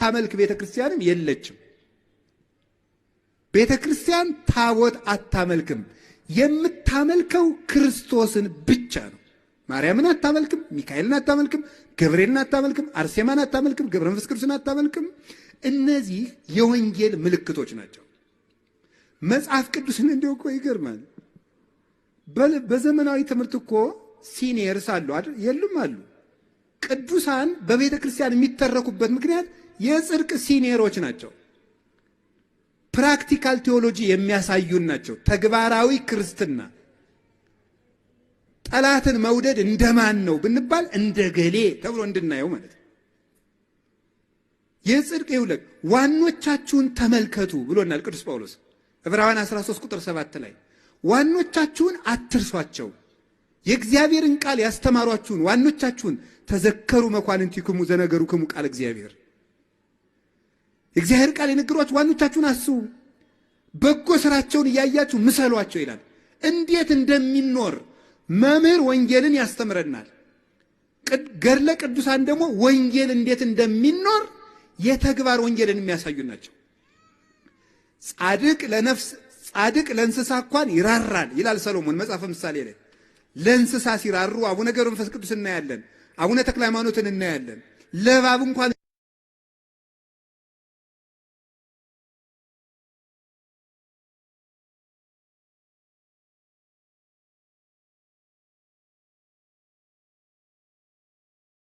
ታመልክ ቤተክርስቲያንም የለችም። ቤተክርስቲያን ታቦት አታመልክም። የምታመልከው ክርስቶስን ብቻ ነው። ማርያምን አታመልክም፣ ሚካኤልን አታመልክም፣ ገብርኤልን አታመልክም፣ አርሴማን አታመልክም፣ ገብረ መንፈስ ቅዱስን አታመልክም። እነዚህ የወንጌል ምልክቶች ናቸው። መጽሐፍ ቅዱስን እንደው እኮ ይገርማል። በዘመናዊ ትምህርት እኮ ሲኒየርስ አሉ አይደል? የሉም አሉ። ቅዱሳን በቤተ ክርስቲያን የሚተረኩበት ምክንያት የጽድቅ ሲኒየሮች ናቸው። ፕራክቲካል ቴዎሎጂ የሚያሳዩን ናቸው። ተግባራዊ ክርስትና ጠላትን መውደድ እንደማን ነው ብንባል እንደ ገሌ ተብሎ እንድናየው ማለት ነው። የጽድቅ ይውለቅ ዋኖቻችሁን ተመልከቱ ብሎናል ቅዱስ ጳውሎስ ዕብራውያን 13 ቁጥር 7 ላይ ዋኖቻችሁን አትርሷቸው፣ የእግዚአብሔርን ቃል ያስተማሯችሁን ዋኖቻችሁን ተዘከሩ መኳንንቲክሙ ዘነገሩክሙ ቃል እግዚአብሔር። የእግዚአብሔር ቃል የነገሯችሁ ዋኖቻችሁን አስቡ፣ በጎ ስራቸውን እያያችሁ ምሰሏቸው ይላል። እንዴት እንደሚኖር መምህር ወንጌልን ያስተምረናል። ገድለ ቅዱሳን ደግሞ ወንጌል እንዴት እንደሚኖር የተግባር ወንጌልን የሚያሳዩ ናቸው። ጻድቅ ለእንስሳ እንኳን ይራራል ይላል ሰሎሞን መጽሐፈ ምሳሌ ላይ። ለእንስሳ ሲራሩ አቡነ ገብረ መንፈስ ቅዱስ እናያለን፣ አቡነ ተክለ ሃይማኖትን እናያለን። ለእባብ እንኳን